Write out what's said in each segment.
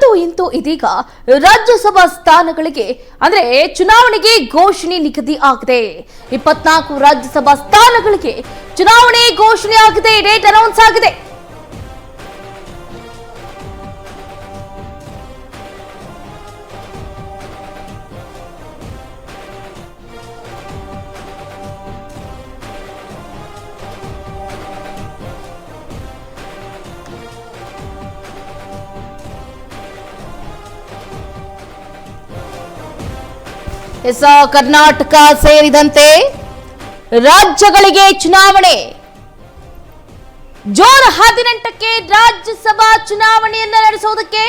ಅಂತೂ ಇಂತೂ ಇದೀಗ ರಾಜ್ಯಸಭಾ ಸ್ಥಾನಗಳಿಗೆ ಅಂದ್ರೆ ಚುನಾವಣೆಗೆ ಘೋಷಣೆ ನಿಗದಿ ಆಗಿದೆ. 24 ರಾಜ್ಯಸಭಾ ಸ್ಥಾನಗಳಿಗೆ ಚುನಾವಣೆ ಘೋಷಣೆ ಆಗಿದೆ, ಡೇಟ್ ಅನೌನ್ಸ್ ಆಗಿದೆ. ಕರ್ನಾಟಕ ಸೇರಿದಂತೆ ರಾಜ್ಯಗಳಿಗೆ ಚುನಾವಣೆ. ಜೂನ್ 18ಕ್ಕೆ ರಾಜ್ಯಸಭಾ ಚುನಾವಣೆಯನ್ನು ನಡೆಸುವುದಕ್ಕೆ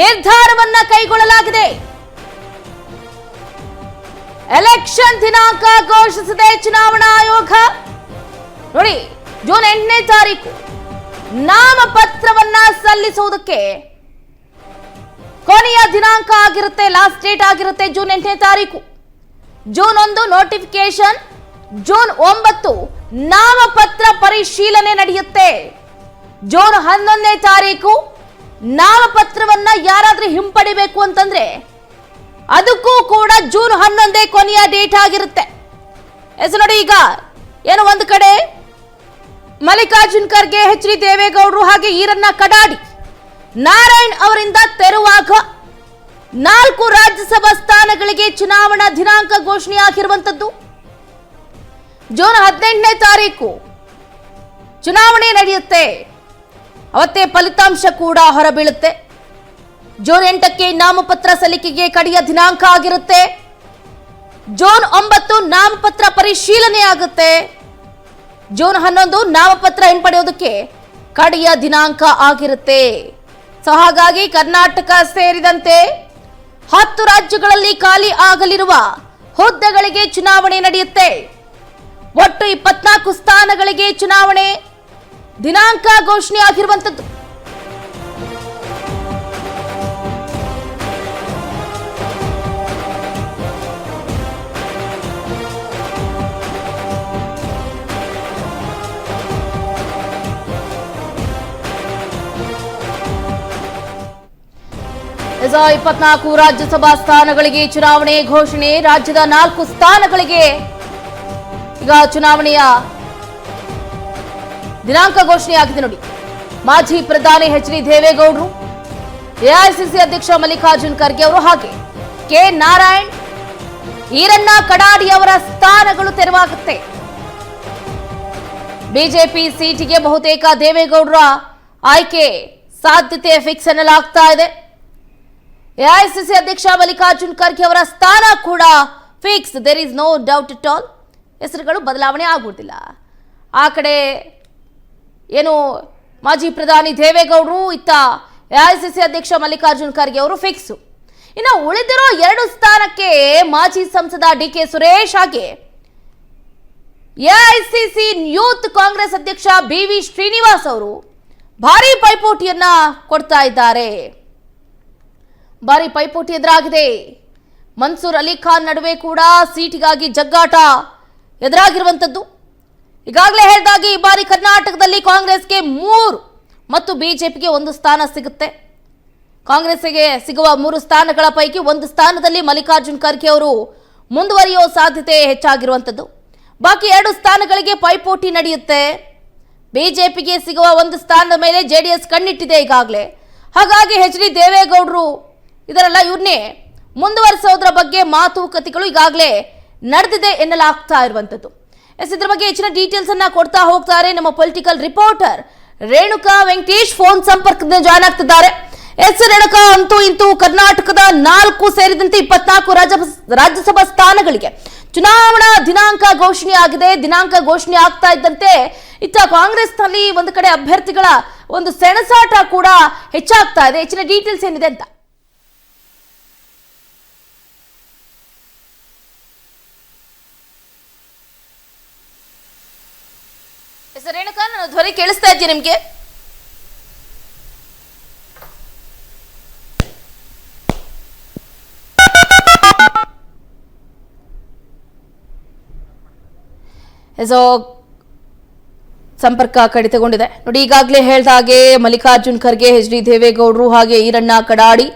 ನಿರ್ಧಾರವನ್ನ ಕೈಗೊಳ್ಳಲಾಗಿದೆ. ಎಲೆಕ್ಷನ್ ದಿನಾಂಕ ಘೋಷಿಸಿದೆ ಚುನಾವಣಾ ಆಯೋಗ. ನೋಡಿ, ಜೂನ್ 8ನೇ ತಾರೀಕು ನಾಮಪತ್ರವನ್ನ ಸಲ್ಲಿಸುವುದಕ್ಕೆ ಕೊನೆಯ ದಿನಾಂಕ ಆಗಿರುತ್ತೆ, ಲಾಸ್ಟ್ ಡೇಟ್ ಆಗಿರುತ್ತೆ ಜೂನ್ 8ನೇ ತಾರೀಕು. ಜೂನ್ 1 ನೋಟಿಫಿಕೇಶನ್, ಜೂನ್ 9 ನಾಮಪತ್ರ ಪರಿಶೀಲನೆ ನಡೆಯುತ್ತೆ. ಜೂನ್ 11ನೇ ತಾರೀಕು ನಾಮಪತ್ರವನ್ನ ಯಾರಾದ್ರೂ ಹಿಂಪಡಿಬೇಕು ಅಂತಂದ್ರೆ ಅದಕ್ಕೂ ಕೂಡ ಜೂನ್ 11 ಕೊನೆಯ ಡೇಟ್ ಆಗಿರುತ್ತೆ. ನೋಡಿ, ಈಗ ಏನು ಒಂದು ಕಡೆ ಮಲ್ಲಿಕಾರ್ಜುನ್ ಖರ್ಗೆ, ಎಚ್ ಡಿ ದೇವೇಗೌಡರು ಹಾಗೆ ಈರಣ್ಣ ಕಡಾಡಿ ನಾರಾಯಣ್ ಅವರಿಂದ ತೆರವಾಗ 4 ರಾಜ್ಯಸಭಾ ಸ್ಥಾನಗಳಿಗೆ ಚುನಾವಣಾ ದಿನಾಂಕ ಘೋಷಣೆಯಾಗಿರುವಂತದ್ದು. ಜೂನ್ 18ನೇ ತಾರೀಕು ಚುನಾವಣೆ ನಡೆಯುತ್ತೆ, ಅವತ್ತೇ ಫಲಿತಾಂಶ ಕೂಡ ಹೊರಬೀಳುತ್ತೆ. ಜೂನ್ 8ಕ್ಕೆ ನಾಮಪತ್ರ ಸಲ್ಲಿಕೆಗೆ ಕಡೆಯ ದಿನಾಂಕ ಆಗಿರುತ್ತೆ. ಜೂನ್ 9 ನಾಮಪತ್ರ ಪರಿಶೀಲನೆ ಆಗುತ್ತೆ. ಜೂನ್ 11 ನಾಮಪತ್ರ ಹಿಂಪಡೆಯೋದಕ್ಕೆ ಕಡೆಯ ದಿನಾಂಕ ಆಗಿರುತ್ತೆ. ಸೊ ಹಾಗಾಗಿ ಕರ್ನಾಟಕ ಸೇರಿದಂತೆ 10 ರಾಜ್ಯಗಳಲ್ಲಿ ಖಾಲಿ ಆಗಲಿರುವ ಹುದ್ದೆಗಳಿಗೆ ಚುನಾವಣೆ ನಡೆಯುತ್ತೆ. ಒಟ್ಟು 24 ಸ್ಥಾನಗಳಿಗೆ ಚುನಾವಣೆ ದಿನಾಂಕ ಘೋಷಣೆ ಆಗಿರುವಂತದ್ದು. ಈಗ 24 ರಾಜ್ಯಸಭಾ ಸ್ಥಾನಗಳಿಗೆ ಚುನಾವಣೆ ಘೋಷಣೆ. ರಾಜ್ಯದ 4 ಸ್ಥಾನಗಳಿಗೆ ಈಗ ಚುನಾವಣೆಯ ದಿನಾಂಕ ಘೋಷಣೆಯಾಗಿದೆ. ನೋಡಿ, ಮಾಜಿ ಪ್ರಧಾನಿ ಎಚ್ ಡಿ ದೇವೇಗೌಡರು, ಎಐಸಿಸಿ ಅಧ್ಯಕ್ಷ ಮಲ್ಲಿಕಾರ್ಜುನ್ ಖರ್ಗೆ ಅವರು ಹಾಗೆ ಕೆ ನಾರಾಯಣ್, ಈರಣ್ಣ ಕಡಾಡಿ ಅವರ ಸ್ಥಾನಗಳು ತೆರವಾಗುತ್ತೆ. ಬಿಜೆಪಿ ಸೀಟಿಗೆ ಬಹುತೇಕ ದೇವೇಗೌಡರ ಆಯ್ಕೆ ಸಾಧ್ಯತೆ ಫಿಕ್ಸ್ ಎನ್ನಲಾಗ್ತಾ ಇದೆ. ಎಐಸಿಸಿ ಅಧ್ಯಕ್ಷ ಮಲ್ಲಿಕಾರ್ಜುನ್ ಖರ್ಗೆ ಅವರ ಸ್ಥಾನ ಕೂಡ fix, there is no doubt at all. ಹೆಸರುಗಳು ಬದಲಾವಣೆ ಆಗುವುದಿಲ್ಲ. ಆ ಕಡೆ ಏನು ಮಾಜಿ ಪ್ರಧಾನಿ ದೇವೇಗೌಡರು, ಇತ್ತ ಎಐಸಿಸಿ ಅಧ್ಯಕ್ಷ ಮಲ್ಲಿಕಾರ್ಜುನ್ ಖರ್ಗೆ ಅವರು ಫಿಕ್ಸ್. ಇನ್ನು ಉಳಿದಿರೋ 2 ಸ್ಥಾನಕ್ಕೆ ಮಾಜಿ ಸಂಸದ ಡಿ ಕೆ ಸುರೇಶ್ ಹಾಗೆ ಎಐಸಿಸಿ ಯೂತ್ ಕಾಂಗ್ರೆಸ್ ಅಧ್ಯಕ್ಷ ಬಿ.ವಿ. ಶ್ರೀನಿವಾಸ್ ಅವರು ಭಾರಿ ಪೈಪೋಟಿಯನ್ನ ಕೊಡ್ತಾ ಇದ್ದಾರೆ. ಭಾರಿ ಪೈಪೋಟಿ ಎದುರಾಗಿದೆ. ಮನ್ಸೂರ್ ಅಲಿ ಖಾನ್ ನಡುವೆ ಕೂಡ ಸೀಟಿಗಾಗಿ ಜಗ್ಗಾಟ ಎದುರಾಗಿರುವಂತದ್ದು. ಈಗಾಗಲೇ ಹೇಳಿದಾಗೆ ಈ ಬಾರಿ ಕರ್ನಾಟಕದಲ್ಲಿ ಕಾಂಗ್ರೆಸ್ಗೆ 3 ಮತ್ತು ಬಿಜೆಪಿಗೆ 1 ಸ್ಥಾನ ಸಿಗುತ್ತೆ. ಕಾಂಗ್ರೆಸ್ಗೆ ಸಿಗುವ 3 ಸ್ಥಾನಗಳ ಪೈಕಿ 1 ಸ್ಥಾನದಲ್ಲಿ ಮಲ್ಲಿಕಾರ್ಜುನ್ ಖರ್ಗೆ ಅವರು ಮುಂದುವರಿಯುವ ಸಾಧ್ಯತೆ ಹೆಚ್ಚಾಗಿರುವಂತದ್ದು. ಬಾಕಿ 2 ಸ್ಥಾನಗಳಿಗೆ ಪೈಪೋಟಿ ನಡೆಯುತ್ತೆ. ಬಿಜೆಪಿಗೆ ಸಿಗುವ 1 ಸ್ಥಾನದ ಮೇಲೆ ಜೆಡಿಎಸ್ ಕಣ್ಣಿಟ್ಟಿದೆ ಈಗಾಗಲೇ. ಹಾಗಾಗಿ ಎಚ್ ಡಿ ದೇವೇಗೌಡರು ಇದರೆಲ್ಲ ಇವ್ರನ್ನೇ ಮುಂದುವರಿಸೋದ್ರ ಬಗ್ಗೆ ಮಾತುಕತೆಗಳು ಈಗಾಗಲೇ ನಡೆದಿದೆ ಎನ್ನಲಾಗ್ತಾ ಇರುವಂತದ್ದು. ಇದ್ರ ಬಗ್ಗೆ ಹೆಚ್ಚಿನ ಡೀಟೇಲ್ಸ್ ಅನ್ನ ಕೊಡ್ತಾ ಹೋಗ್ತಾರೆ ನಮ್ಮ political reporter Renuka Venkatesh. Phone ಸಂಪರ್ಕದಿಂದ ಜಾಯ್ನ್ ಆಗ್ತಿದ್ದಾರೆ. ರೇಣುಕಾ, ಅಂತೂ ಇಂತೂ ಕರ್ನಾಟಕದ 4 ಸೇರಿದಂತೆ 24 ರಾಜ್ಯಸಭಾ ಸ್ಥಾನಗಳಿಗೆ ಚುನಾವಣಾ ದಿನಾಂಕ ಘೋಷಣೆ ಆಗಿದೆ. ದಿನಾಂಕ ಘೋಷಣೆ ಆಗ್ತಾ ಇದ್ದಂತೆ ಇತ್ತ ಕಾಂಗ್ರೆಸ್ನಲ್ಲಿ ಒಂದು ಕಡೆ ಅಭ್ಯರ್ಥಿಗಳ ಒಂದು ಸೆಣಸಾಟ ಕೂಡ ಹೆಚ್ಚಾಗ್ತಾ ಇದೆ. ಹೆಚ್ಚಿನ ಡೀಟೇಲ್ಸ್ ಏನಿದೆ ಅಂತ ರೇಣುಕಾ, ನಾನು ಧ್ವನಿ ಕೇಳಿಸ್ತಾ ಇದ್ದೀನಿ ನಿಮ್ಗೆ? ಸಂಪರ್ಕ ಕಡಿತಗೊಂಡಿದೆ. ನೋಡಿ, ಈಗಾಗಲೇ ಹೇಳಿದ ಹಾಗೆ ಮಲ್ಲಿಕಾರ್ಜುನ್ ಖರ್ಗೆ, ಎಚ್ ಡಿ ದೇವೇಗೌಡರು ಹಾಗೆ ಈರಣ್ಣ ಕಡಾಡಿ,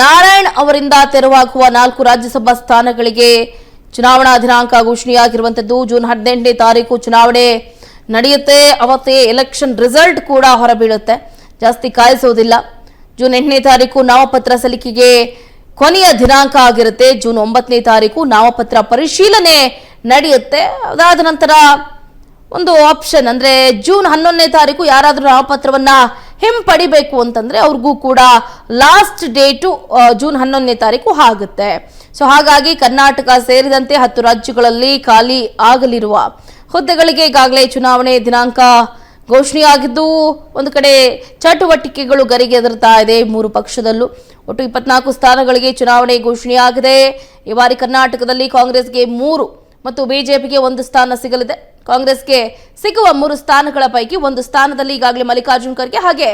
ನಾರಾಯಣ್ ಅವರಿಂದ ತೆರವಾಗುವ 4 ರಾಜ್ಯಸಭಾ ಸ್ಥಾನಗಳಿಗೆ ಚುನಾವಣಾ ದಿನಾಂಕ ಘೋಷಣೆಯಾಗಿರುವಂತದ್ದು. ಜೂನ್ 18ನೇ ತಾರೀಕು ಚುನಾವಣೆ ನಡೆಯುತ್ತೆ. ಅವತ್ತೇ ಎಲೆಕ್ಷನ್ ರಿಸಲ್ಟ್ ಕೂಡ ಹೊರಬೀಳುತ್ತೆ. ಜಾಸ್ತಿ ಕಾಯಿಸೋದಿಲ್ಲ. ಜೂನ್ 8ನೇ ತಾರೀಕು ನಾಮಪತ್ರ ಸಲ್ಲಿಕೆಗೆ ಕೊನೆಯ ದಿನಾಂಕ ಆಗಿರುತ್ತೆ. ಜೂನ್ 9ನೇ ತಾರೀಕು ನಾಮಪತ್ರ ಪರಿಶೀಲನೆ ನಡೆಯುತ್ತೆ. ಅದಾದ ನಂತರ ಒಂದು ಆಪ್ಷನ್ ಅಂದ್ರೆ ಜೂನ್ 11ನೇ ತಾರೀಕು ಯಾರಾದರೂ ನಾಮಪತ್ರವನ್ನ ಹಿಂಪಡಿಬೇಕು ಅಂತಂದ್ರೆ ಅವ್ರಿಗೂ ಕೂಡ ಲಾಸ್ಟ್ ಡೇಟು ಜೂನ್ 11ನೇ ತಾರೀಕು ಆಗುತ್ತೆ. ಸೊ ಹಾಗಾಗಿ ಕರ್ನಾಟಕ ಸೇರಿದಂತೆ 10 ರಾಜ್ಯಗಳಲ್ಲಿ ಖಾಲಿ ಆಗಲಿರುವ ಹುದ್ದೆಗಳಿಗೆ ಈಗಾಗಲೇ ಚುನಾವಣೆ ದಿನಾಂಕ ಘೋಷಣೆಯಾಗಿದ್ದು, ಒಂದು ಕಡೆ ಚಟುವಟಿಕೆಗಳು ಗರಿಗೆ ಎದುರ್ತಾ ಇದೆ 3 ಪಕ್ಷದಲ್ಲೂ. ಒಟ್ಟು 24 ಸ್ಥಾನಗಳಿಗೆ ಚುನಾವಣೆ ಘೋಷಣೆಯಾಗಿದೆ. ಈ ಬಾರಿ ಕರ್ನಾಟಕದಲ್ಲಿ ಕಾಂಗ್ರೆಸ್ಗೆ 3 ಮತ್ತು ಬಿಜೆಪಿಗೆ 1 ಸ್ಥಾನ ಸಿಗಲಿದೆ. ಕಾಂಗ್ರೆಸ್ಗೆ ಸಿಗುವ 3 ಸ್ಥಾನಗಳ ಪೈಕಿ 1 ಸ್ಥಾನದಲ್ಲಿ ಈಗಾಗಲೇ ಮಲ್ಲಿಕಾರ್ಜುನ್ ಖರ್ಗೆ ಹಾಗೆ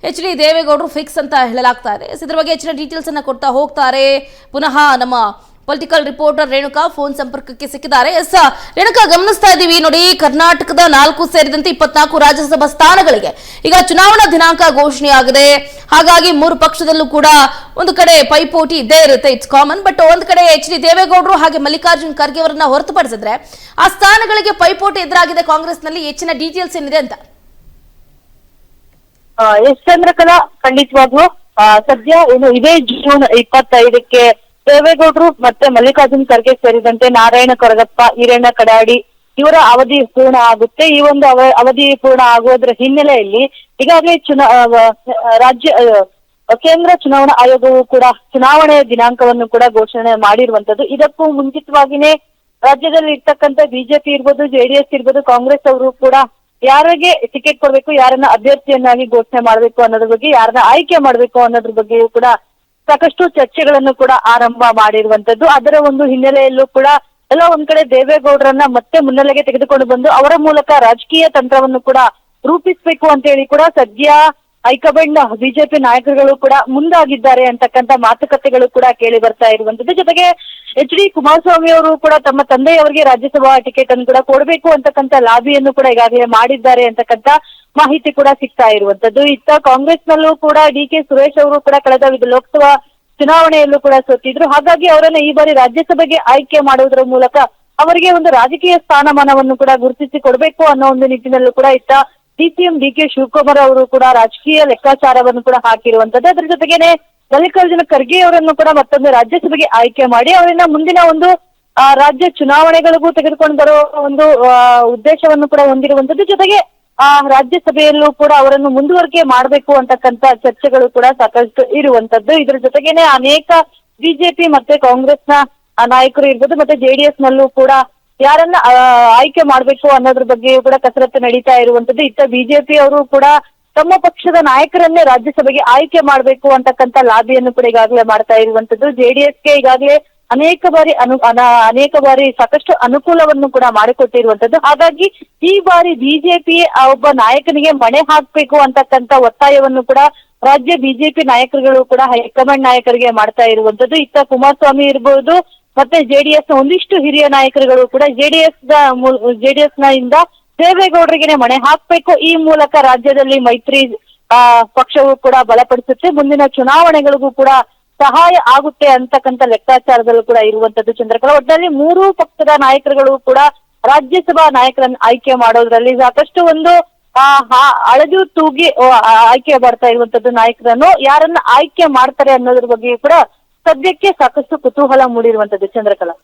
ಎಚ್ ಡಿ ದೇವೇಗೌಡರು ಫಿಕ್ಸ್ ಅಂತ ಹೇಳಲಾಗ್ತಾ ಇದೆ. ಇದರ ಬಗ್ಗೆ ಹೆಚ್ಚಿನ ಡೀಟೇಲ್ಸ್ ಅನ್ನ ಕೊಡ್ತಾ ಹೋಗ್ತಾರೆ. ಪುನಃ ನಮ್ಮ ಪೊಲಿಟಿಕಲ್ ರಿಪೋರ್ಟರ್ ರೇಣುಕಾ ಫೋನ್ ಸಂಪರ್ಕಕ್ಕೆ ಸಿಕ್ಕಿದ್ದಾರೆ. ಎಸ್ ರೇಣುಕಾ, ಗಮನಿಸ್ತಾ ಇದ್ದೀವಿ ನೋಡಿ, ಕರ್ನಾಟಕದ 4 ಸೇರಿದಂತೆ 24 ರಾಜ್ಯಸಭಾ ಸ್ಥಾನಗಳಿಗೆ ಈಗ ಚುನಾವಣಾ ದಿನಾಂಕ ಘೋಷಣೆಯಾಗಿದೆ. ಹಾಗಾಗಿ 3 ಪಕ್ಷದಲ್ಲೂ ಕೂಡ ಒಂದು ಕಡೆ ಪೈಪೋಟಿ ಇದ್ದೇ ಇರುತ್ತೆ, ಇಟ್ಸ್ ಕಾಮನ್. ಬಟ್ ಒಂದು ಕಡೆ ಎಚ್ ಡಿ ದೇವೇಗೌಡರು ಹಾಗೆ ಮಲ್ಲಿಕಾರ್ಜುನ್ ಖರ್ಗೆ ಅವರನ್ನ ಹೊರತುಪಡಿಸಿದ್ರೆ ಆ ಸ್ಥಾನಗಳಿಗೆ ಪೈಪೋಟಿ ಎದುರಾಗಿದೆ ಕಾಂಗ್ರೆಸ್ನಲ್ಲಿ. ಹೆಚ್ಚಿನ ಡೀಟೇಲ್ಸ್ ಏನಿದೆ ಅಂತ? ಎಸ್ ಚಂದ್ರಕಲಾ, ಖಂಡಿತವಾಗ್ಲು ಸದ್ಯ ಏನು ಇದೇ ಜೂನ್ 25ಕ್ಕೆ ದೇವೇಗೌಡರು ಮತ್ತೆ ಮಲ್ಲಿಕಾರ್ಜುನ್ ಖರ್ಗೆ ಸೇರಿದಂತೆ ನಾರಾಯಣ ಕೊರಗಪ್ಪ, ಈರಣ್ಣ ಕಡಾಡಿ ಇವರ ಅವಧಿ ಪೂರ್ಣ ಆಗುತ್ತೆ. ಈ ಒಂದು ಅವಧಿ ಪೂರ್ಣ ಆಗೋದ್ರ ಹಿನ್ನೆಲೆಯಲ್ಲಿ ಈಗಾಗಲೇ ಕೇಂದ್ರ ಚುನಾವಣಾ ಆಯೋಗವು ಕೂಡ ಚುನಾವಣೆಯ ದಿನಾಂಕವನ್ನು ಕೂಡ ಘೋಷಣೆ ಮಾಡಿರುವಂತದ್ದು. ಇದಕ್ಕೂ ಮುಂಚಿತವಾಗಿನೇ ರಾಜ್ಯದಲ್ಲಿ ಇರ್ತಕ್ಕಂಥ ಬಿಜೆಪಿ ಇರ್ಬೋದು, ಜೆಡಿಎಸ್ ಇರ್ಬೋದು, ಕಾಂಗ್ರೆಸ್ ಅವರು ಕೂಡ ಯಾರಿಗೆ ಟಿಕೆಟ್ ಕೊಡ್ಬೇಕು, ಯಾರನ್ನ ಅಭ್ಯರ್ಥಿಯನ್ನಾಗಿ ಘೋಷಣೆ ಮಾಡ್ಬೇಕು ಅನ್ನೋದ್ರ ಬಗ್ಗೆ, ಯಾರನ್ನ ಆಯ್ಕೆ ಮಾಡ್ಬೇಕು ಅನ್ನೋದ್ರ ಬಗ್ಗೆಯೂ ಕೂಡ ಸಾಕಷ್ಟು ಚರ್ಚೆಗಳನ್ನು ಕೂಡ ಆರಂಭ ಮಾಡಿರುವಂತದ್ದು. ಅದರ ಒಂದು ಹಿನ್ನೆಲೆಯಲ್ಲೂ ಕೂಡ ಎಲ್ಲ ಒಂದ್ ಕಡೆ ದೇವೇಗೌಡರನ್ನ ಮತ್ತೆ ಮುನ್ನೆಲೆಗೆ ತೆಗೆದುಕೊಂಡು ಬಂದು ಅವರ ಮೂಲಕ ರಾಜಕೀಯ ತಂತ್ರವನ್ನು ಕೂಡ ರೂಪಿಸ್ಬೇಕು ಅಂತ ಹೇಳಿ ಕೂಡ ಸದ್ಯ ಹೈಕಮಾಂಡ್ ಬಿಜೆಪಿ ನಾಯಕರುಗಳು ಕೂಡ ಮುಂದಾಗಿದ್ದಾರೆ ಅಂತಕ್ಕಂಥ ಮಾತುಕತೆಗಳು ಕೂಡ ಕೇಳಿ ಬರ್ತಾ ಇರುವಂತದ್ದು. ಜೊತೆಗೆ ಎಚ್ ಡಿ ಕುಮಾರಸ್ವಾಮಿ ಅವರು ಕೂಡ ತಮ್ಮ ತಂದೆಯವರಿಗೆ ರಾಜ್ಯಸಭಾ ಟಿಕೆಟ್ ಅನ್ನು ಕೂಡ ಕೊಡಬೇಕು ಅಂತಕ್ಕಂಥ ಲಾಬಿಯನ್ನು ಕೂಡ ಈಗಾಗಲೇ ಮಾಡಿದ್ದಾರೆ ಅಂತಕ್ಕಂಥ ಮಾಹಿತಿ ಕೂಡ ಸಿಗ್ತಾ ಇರುವಂತದ್ದು. ಇತ್ತ ಕಾಂಗ್ರೆಸ್ ನಲ್ಲೂ ಕೂಡ ಡಿ ಕೆ ಸುರೇಶ್ ಅವರು ಕೂಡ ಕಳೆದ ಲೋಕಸಭಾ ಚುನಾವಣೆಯಲ್ಲೂ ಕೂಡ ಸೋತಿದ್ರು. ಹಾಗಾಗಿ ಅವರನ್ನ ಈ ಬಾರಿ ರಾಜ್ಯಸಭೆಗೆ ಆಯ್ಕೆ ಮಾಡುವುದರ ಮೂಲಕ ಅವರಿಗೆ ಒಂದು ರಾಜಕೀಯ ಸ್ಥಾನಮಾನವನ್ನು ಕೂಡ ಗುರುತಿಸಿ ಕೊಡಬೇಕು ಅನ್ನೋ ಒಂದು ನಿಟ್ಟಿನಲ್ಲೂ ಕೂಡ ಇತ್ತ ಡಿಸಿಎಂ ಡಿ ಕೆ ಶಿವಕುಮಾರ್ ಅವರು ಕೂಡ ರಾಜಕೀಯ ಲೆಕ್ಕಾಚಾರವನ್ನು ಕೂಡ ಹಾಕಿರುವಂತದ್ದು. ಅದ್ರ ಜೊತೆಗೇನೆ ಮಲ್ಲಿಕಾರ್ಜುನ ಖರ್ಗೆ ಅವರನ್ನು ಕೂಡ ಮತ್ತೊಂದು ರಾಜ್ಯಸಭೆಗೆ ಆಯ್ಕೆ ಮಾಡಿ ಅವರನ್ನ ಮುಂದಿನ ಒಂದು ರಾಜ್ಯ ಚುನಾವಣೆಗಳಿಗೂ ತೆಗೆದುಕೊಂಡು ಬರೋ ಒಂದು ಉದ್ದೇಶವನ್ನು ಕೂಡ ಹೊಂದಿರುವಂತದ್ದು. ಜೊತೆಗೆ ರಾಜ್ಯಸಭೆಯಲ್ಲೂ ಕೂಡ ಅವರನ್ನು ಮುಂದುವರಿಕೆ ಮಾಡಬೇಕು ಅಂತಕ್ಕಂಥ ಚರ್ಚೆಗಳು ಕೂಡ ಸಾಕಷ್ಟು ಇರುವಂತದ್ದು. ಇದ್ರ ಜೊತೆಗೇನೆ ಅನೇಕ ಬಿಜೆಪಿ ಮತ್ತೆ ಕಾಂಗ್ರೆಸ್ನ ನಾಯಕರು ಇರ್ಬೋದು, ಮತ್ತೆ ಜೆಡಿಎಸ್ ನಲ್ಲೂ ಕೂಡ ಯಾರನ್ನ ಆಯ್ಕೆ ಮಾಡ್ಬೇಕು ಅನ್ನೋದ್ರ ಬಗ್ಗೆಯೂ ಕೂಡ ಕಸರತ್ತು ನಡೀತಾ ಇರುವಂತದ್ದು. ಇತ್ತ ಬಿಜೆಪಿ ಅವರು ಕೂಡ ತಮ್ಮ ಪಕ್ಷದ ನಾಯಕರನ್ನೇ ರಾಜ್ಯಸಭೆಗೆ ಆಯ್ಕೆ ಮಾಡ್ಬೇಕು ಅಂತಕ್ಕಂಥ ಲಾಬಿಯನ್ನು ಕೂಡ ಈಗಾಗಲೇ ಮಾಡ್ತಾ ಇರುವಂತದ್ದು. ಜೆಡಿಎಸ್ಗೆ ಈಗಾಗಲೇ ಅನೇಕ ಬಾರಿ ಸಾಕಷ್ಟು ಅನುಕೂಲವನ್ನು ಕೂಡ ಮಾಡಿಕೊಟ್ಟಿರುವಂತದ್ದು. ಹಾಗಾಗಿ ಈ ಬಾರಿ ಬಿಜೆಪಿ ಒಬ್ಬ ನಾಯಕನಿಗೆ ಮಣೆ ಹಾಕ್ಬೇಕು ಅಂತಕ್ಕಂಥ ಒತ್ತಾಯವನ್ನು ಕೂಡ ರಾಜ್ಯ ಬಿಜೆಪಿ ನಾಯಕರುಗಳು ಕೂಡ ಹೈಕಮಾಂಡ್ ನಾಯಕರಿಗೆ ಮಾಡ್ತಾ ಇರುವಂತದ್ದು. ಇತ್ತ ಕುಮಾರಸ್ವಾಮಿ ಇರ್ಬೋದು, ಮತ್ತೆ ಜೆಡಿಎಸ್ ಒಂದಿಷ್ಟು ಹಿರಿಯ ನಾಯಕರುಗಳು ಕೂಡ ಜೆಡಿಎಸ್ ಇಂದ ದೇವೇಗೌಡರಿಗೆ ಮಣೆ ಹಾಕ್ಬೇಕು, ಈ ಮೂಲಕ ರಾಜ್ಯದಲ್ಲಿ ಮೈತ್ರಿ ಪಕ್ಷವು ಕೂಡ ಬಲಪಡಿಸುತ್ತೆ, ಮುಂದಿನ ಚುನಾವಣೆಗಳಿಗೂ ಕೂಡ ಸಹಾಯ ಆಗುತ್ತೆ ಅಂತಕ್ಕಂಥ ಲೆಕ್ಕಾಚಾರದಲ್ಲೂ ಕೂಡ ಇರುವಂತದ್ದು. ಚಂದ್ರಕಲಾ, ಒಟ್ಟಿನಲ್ಲಿ 3 ಪಕ್ಷದ ನಾಯಕರುಗಳು ಕೂಡ ರಾಜ್ಯಸಭಾ ನಾಯಕರನ್ನು ಆಯ್ಕೆ ಮಾಡೋದ್ರಲ್ಲಿ ಸಾಕಷ್ಟು ಒಂದು ಅಳೆದು ತೂಗಿ ಆಯ್ಕೆ ಮಾಡ್ತಾ ಇರುವಂತದ್ದು. ನಾಯಕರನ್ನು ಯಾರನ್ನ ಆಯ್ಕೆ ಮಾಡ್ತಾರೆ ಅನ್ನೋದ್ರ ಬಗ್ಗೆಯೂ ಕೂಡ ಸದ್ಯಕ್ಕೆ ಸಾಕಷ್ಟು ಕುತೂಹಲ ಮೂಡಿರುವಂತದ್ದು. ಚಂದ್ರಕಲಾ.